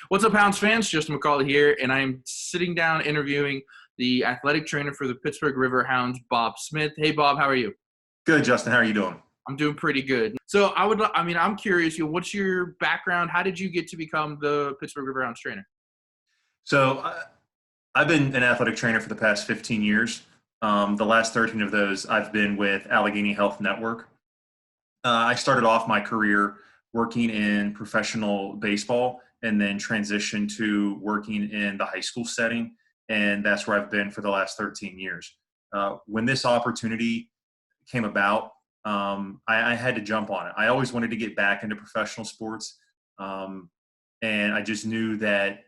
What's up, Hounds fans? Justin McCauley here, and I'm sitting down interviewing the athletic trainer for the Pittsburgh Riverhounds, Bob Smith. Hey, Bob, how are you? Good, Justin. How are you doing? I'm doing pretty good. So I'm curious, what's your background? How did you get to become the Pittsburgh Riverhounds trainer? So I've been an athletic trainer for the past 15 years. The last 13 of those, I've been with Allegheny Health Network. I started off my career working in professional baseball and then transitioned to working in the high school setting. And that's where I've been for the last 13 years. When this opportunity came about, I had to jump on it. I always wanted to get back into professional sports. And I just knew that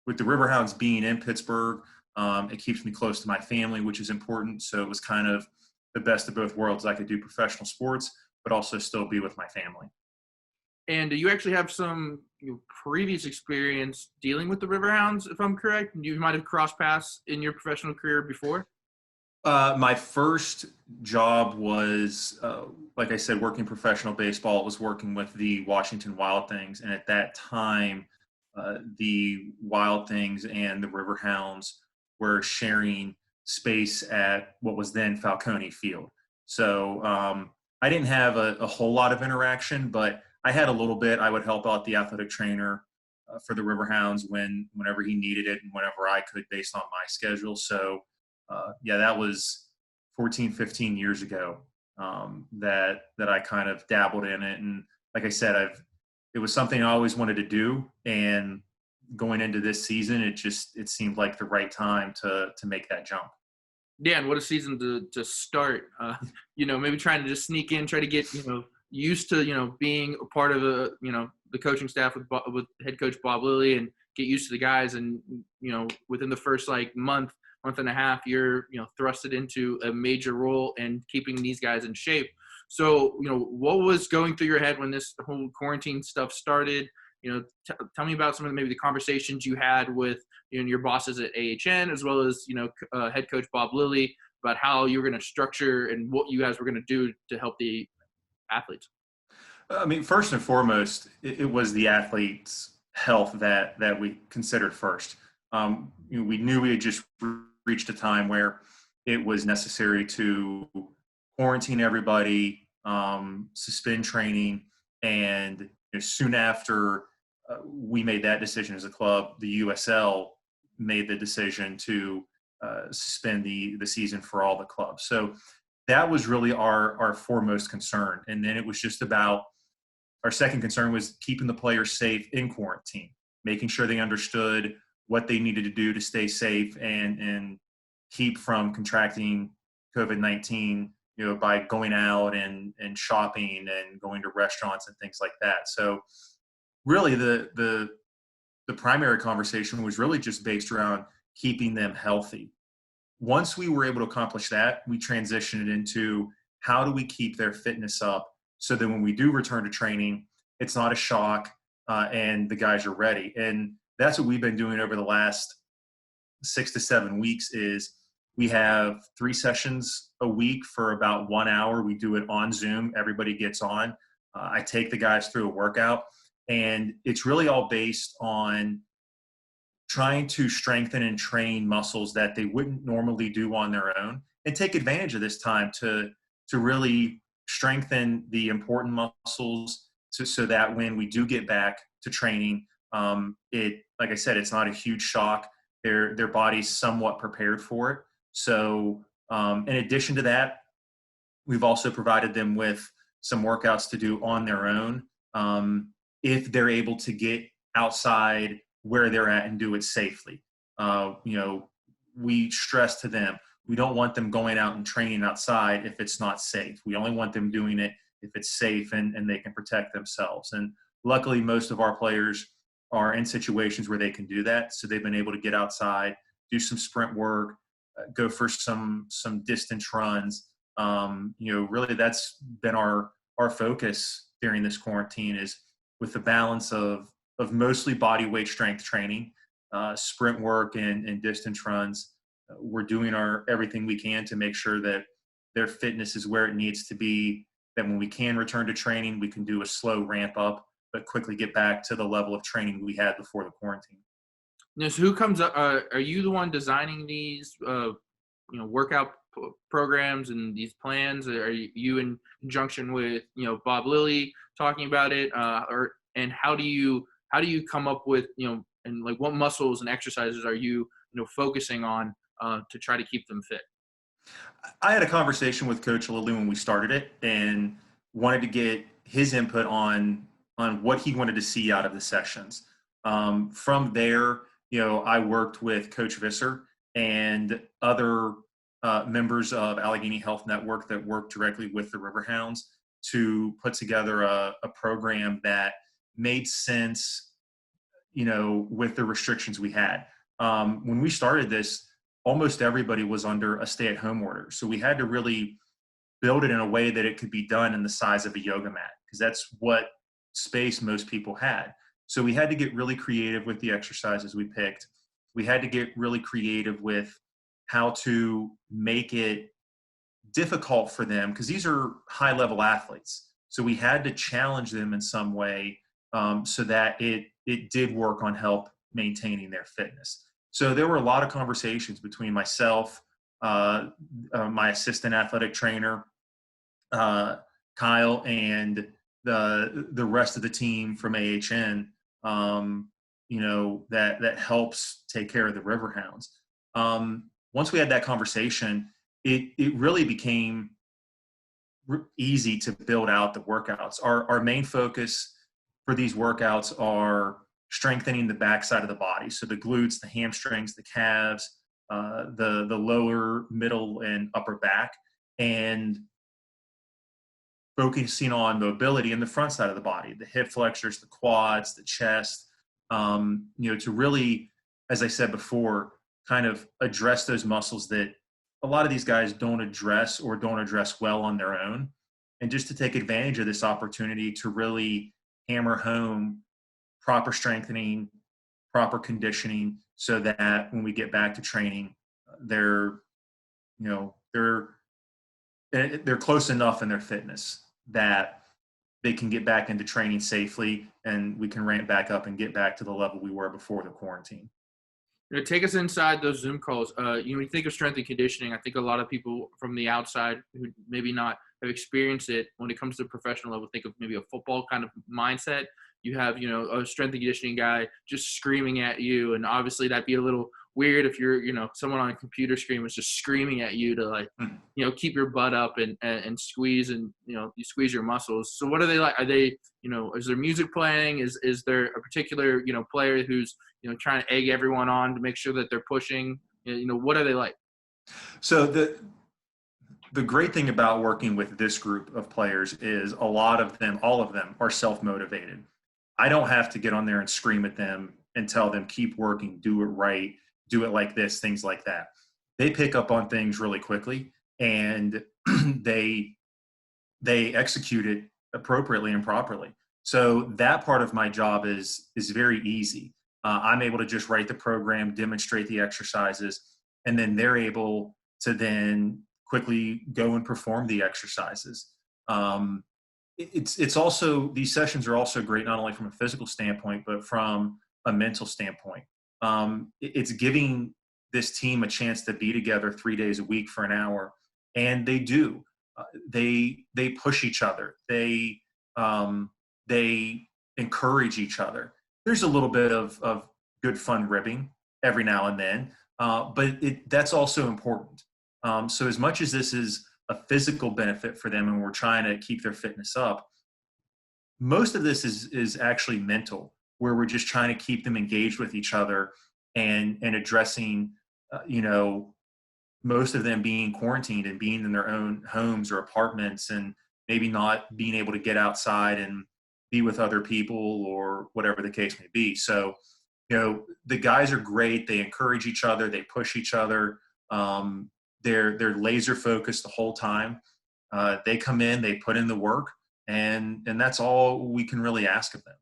with the Riverhounds being in Pittsburgh, it keeps me close to my family, which is important. So it was kind of the best of both worlds. I could do professional sports, but also still be with my family. And you actually have some previous experience dealing with the Riverhounds, if I'm correct. You might have crossed paths in your professional career before. My first job was, like I said, working professional baseball. It was working with the Washington Wild Things. And at that time, the Wild Things and the Riverhounds were sharing space at what was then Falcone Field. So I didn't have a whole lot of interaction, but I had a little bit. I would help out the athletic trainer for the Riverhounds whenever he needed it and whenever I could based on my schedule. So yeah, that was 14, 15 years ago that I kind of dabbled in it. And like I said, it was something I always wanted to do. And going into this season, it seemed like the right time to make that jump. Yeah, and what a season to start. Maybe trying to just sneak in, try to get used to being a part of the coaching staff with head coach Bob Lilly and get used to the guys. And within the first month and a half, you're thrusted into a major role and keeping these guys in shape. So what was going through your head when this whole quarantine stuff started? Tell me about some of maybe the conversations you had with your bosses at AHN, as well as head coach Bob Lilly, about how you were going to structure and what you guys were going to do to help the athletes. I mean, first and foremost, it was the athletes' health that we considered first. We knew we had just reached a time where it was necessary to quarantine everybody, suspend training, and soon after we made that decision as a club, the USL made the decision to suspend the season for all the clubs. So that was really our foremost concern. And then it was just about our second concern was keeping the players safe in quarantine, making sure they understood what they needed to do to stay safe and keep from contracting COVID-19, by going out and shopping and going to restaurants and things like that. So really the primary conversation was really just based around keeping them healthy. Once we were able to accomplish that, we transitioned into how do we keep their fitness up so that when we do return to training, it's not a shock and the guys are ready. And that's what we've been doing over the last 6 to 7 weeks is we have 3 sessions a week for about 1 hour. We do it on Zoom. Everybody gets on. I take the guys through a workout, and it's really all based on trying to strengthen and train muscles that they wouldn't normally do on their own and take advantage of this time to really strengthen the important muscles so that when we do get back to training, like I said, it's not a huge shock. Their body's somewhat prepared for it. So in addition to that, we've also provided them with some workouts to do on their own if they're able to get outside where they're at and do it safely. We stress to them, we don't want them going out and training outside if it's not safe. We only want them doing it if it's safe and they can protect themselves. And luckily, most of our players are in situations where they can do that. So they've been able to get outside, do some sprint work, go for some distance runs. Really that's been our focus during this quarantine is with the balance of mostly body weight strength training, sprint work and distance runs. We're doing everything we can to make sure that their fitness is where it needs to be, that when we can return to training, we can do a slow ramp up, quickly get back to the level of training we had before the quarantine. So who comes up? Are you the one designing these, workout programs and these plans? Are you in conjunction with, Bob Lilly talking about it? And how do you come up with, and like what muscles and exercises are you, focusing on to try to keep them fit? I had a conversation with Coach Lilly when we started it and wanted to get his input on what he wanted to see out of the sessions. From there, I worked with Coach Visser and other members of Allegheny Health Network that work directly with the Riverhounds to put together a program that made sense, with the restrictions we had. When we started this, almost everybody was under a stay-at-home order. So we had to really build it in a way that it could be done in the size of a yoga mat, because that's what space most people had. So we had to get really creative with the exercises we picked. We had to get really creative with how to make it difficult for them, because these are high-level athletes. So we had to challenge them in some way so that it did work on help maintaining their fitness. So there were a lot of conversations between myself, my assistant athletic trainer, Kyle, and the rest of the team from AHN, that helps take care of the Riverhounds. Once we had that conversation, it really became easy to build out the workouts. Our main focus for these workouts are strengthening the backside of the body. So the glutes, the hamstrings, the calves, the lower, middle, and upper back, and focusing on mobility in the front side of the body, the hip flexors, the quads, the chest, to really, as I said before, kind of address those muscles that a lot of these guys don't address or don't address well on their own. And just to take advantage of this opportunity to really hammer home proper strengthening, proper conditioning, so that when we get back to training, they're close enough in their fitness that they can get back into training safely, and we can ramp back up and get back to the level we were before the quarantine. Take us inside those Zoom calls. When you think of strength and conditioning, I think a lot of people from the outside who maybe not have experienced it when it comes to professional level think of maybe a football kind of mindset. You have, a strength and conditioning guy just screaming at you. And obviously that'd be a little weird if you're, someone on a computer screen was just screaming at you to keep your butt up and squeeze and, you squeeze your muscles. So what are they like? Are they, is there music playing? Is there a particular, player who's, trying to egg everyone on to make sure that they're pushing? What are they like? So the great thing about working with this group of players is all of them are self-motivated. I don't have to get on there and scream at them and tell them, keep working, do it right, do it like this, things like that. They pick up on things really quickly, and they execute it appropriately and properly. So that part of my job is very easy. I'm able to just write the program, demonstrate the exercises, and then they're able to then quickly go and perform the exercises. It's also, these sessions are also great not only from a physical standpoint but from a mental standpoint. It's giving this team a chance to be together 3 days a week for an hour, and they do. They push each other. They encourage each other. There's a little bit of good fun ribbing every now and then, but that's also important. So as much as this is a physical benefit for them and we're trying to keep their fitness up, most of this is actually mental, where we're just trying to keep them engaged with each other and addressing, most of them being quarantined and being in their own homes or apartments and maybe not being able to get outside and be with other people or whatever the case may be. So, the guys are great. They encourage each other. They push each other. They're laser focused the whole time. They come in, they put in the work, and that's all we can really ask of them.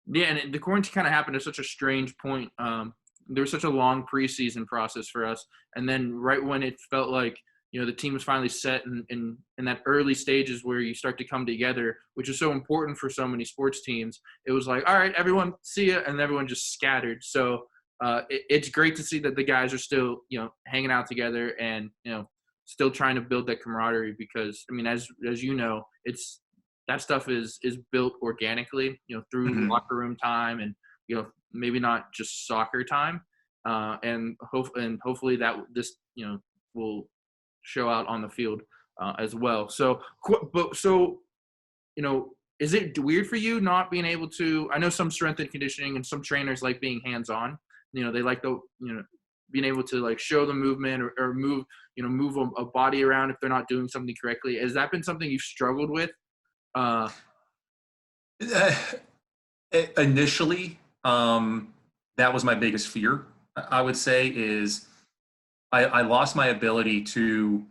Yeah, and the quarantine kind of happened at such a strange point. There was such a long preseason process for us, and then right when it felt like the team was finally set in that early stages where you start to come together, which is so important for so many sports teams. It was like, all right, everyone, see ya, and everyone just scattered. So it's great to see that the guys are still, hanging out together and, still trying to build that camaraderie because, I mean, as you know, that stuff is built organically, through Mhm. locker room time and, maybe not just soccer time. And hopefully that this, will show out on the field as well. So, is it weird for you not being able to? I know some strength and conditioning and some trainers like being hands-on. They like the being able to like show the movement or move move a body around if they're not doing something correctly. Has that been something you've struggled with? Uh, Uh, Initially, that was my biggest fear. I would say is I lost my ability to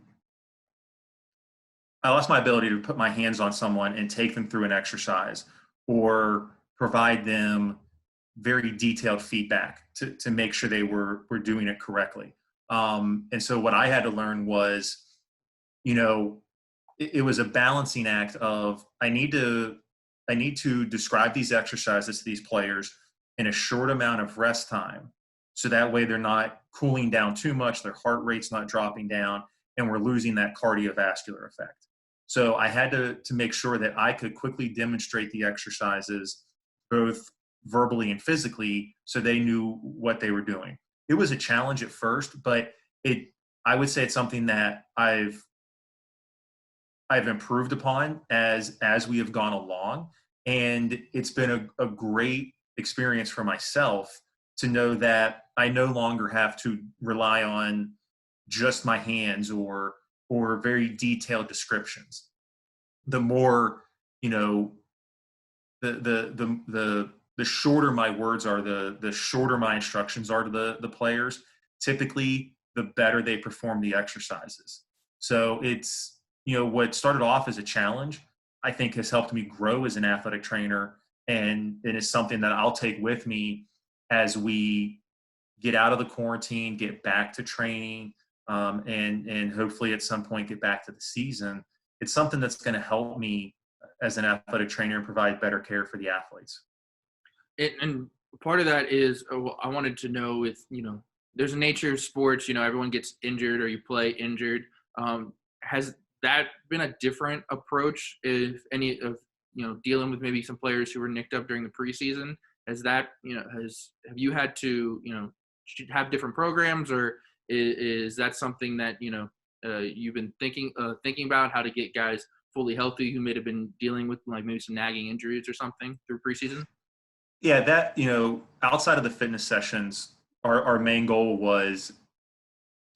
put my hands on someone and take them through an exercise or provide them very detailed feedback to make sure they were doing it correctly. And so what I had to learn was, you know, it was a balancing act of I need to describe these exercises to these players in a short amount of rest time. So that way they're not cooling down too much, their heart rate's not dropping down, and we're losing that cardiovascular effect. So I had to make sure that I could quickly demonstrate the exercises, both verbally and physically, so they knew what they were doing. It was a challenge at first, but I would say it's something that I've improved upon as we have gone along, and it's been a great experience for myself to know that I no longer have to rely on just my hands or very detailed descriptions. The more, you know, the shorter my words are, the shorter my instructions are to the players. Typically, the better they perform the exercises. So it's, what started off as a challenge, I think has helped me grow as an athletic trainer, and it is something that I'll take with me as we get out of the quarantine, get back to training, and hopefully at some point get back to the season. It's something that's going to help me as an athletic trainer and provide better care for the athletes. and part of that is I wanted to know with there's a nature of sports. Everyone gets injured or you play injured. Has that been a different approach if any of dealing with maybe some players who were nicked up during the preseason? Has that have you had to have different programs, or is that something that you've been thinking about how to get guys fully healthy who may have been dealing with like maybe some nagging injuries or something through preseason? Yeah, that, outside of the fitness sessions, our main goal was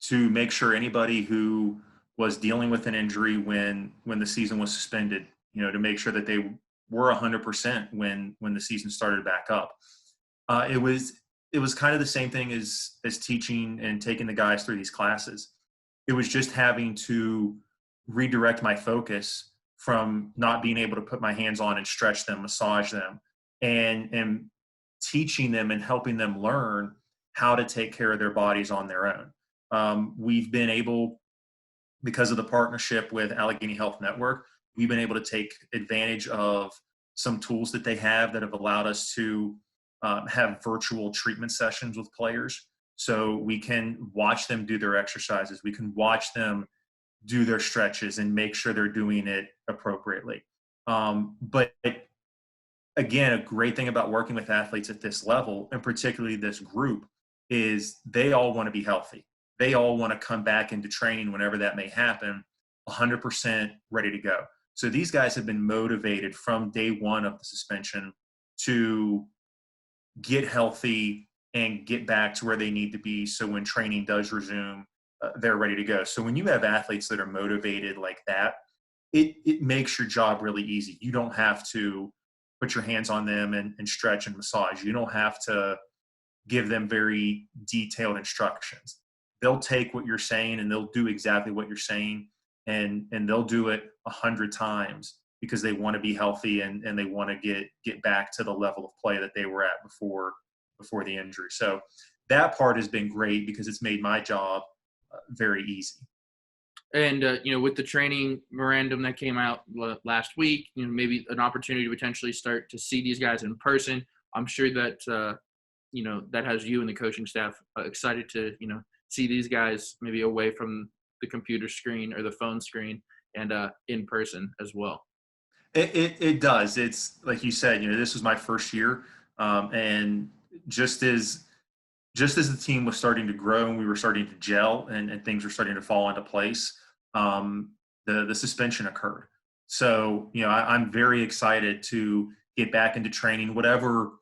to make sure anybody who was dealing with an injury when the season was suspended, to make sure that they were 100% when the season started back up. It was kind of the same thing as teaching and taking the guys through these classes. It was just having to redirect my focus from not being able to put my hands on and stretch them, massage them, and teaching them and helping them learn how to take care of their bodies on their own. We've been able, because of the partnership with Allegheny Health Network, we've been able to take advantage of some tools that they have that have allowed us to have virtual treatment sessions with players. So we can watch them do their exercises. We can watch them do their stretches and make sure they're doing it appropriately. But again, a great thing about working with athletes at this level, and particularly this group, is they all want to be healthy. They all want to come back into training whenever that may happen, 100% ready to go. So these guys have been motivated from day one of the suspension to get healthy and get back to where they need to be. So when training does resume, they're ready to go. So when you have athletes that are motivated like that, it makes your job really easy. You don't have to put your hands on them and stretch and massage. You don't have to give them very detailed instructions. They'll take what you're saying and they'll do exactly what you're saying, and they'll do it 100 times because they want to be healthy and they want to get back to the level of play that they were at before the injury. So that part has been great because it's made my job very easy. And with the training memorandum that came out last week, maybe an opportunity to potentially start to see these guys in person. I'm sure that that has you and the coaching staff excited to see these guys maybe away from the computer screen or the phone screen and in person as well. It does. It's like you said. This was my first year, and just as the team was starting to grow and we were starting to gel and things were starting to fall into place, the suspension occurred. So, I'm very excited to get back into training, whatever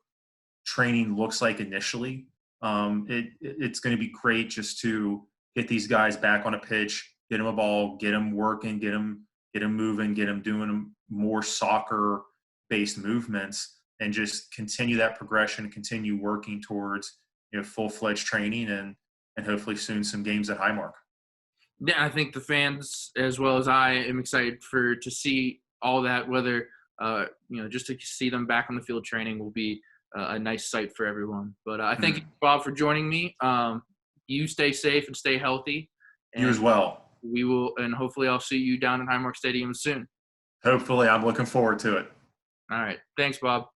training looks like initially. It's going to be great just to get these guys back on a pitch, get them a ball, get them working, get them moving, get them doing more soccer-based movements, and just continue that progression, continue working towards full-fledged training and hopefully soon some games at Highmark. Yeah, I think the fans as well as I am excited to see all that. Whether just to see them back on the field training will be a nice sight for everyone. But I thank you, Bob, for joining me. You stay safe and stay healthy. And you as well. We will, and hopefully I'll see you down at Highmark Stadium soon. Hopefully, I'm looking forward to it. All right. Thanks, Bob.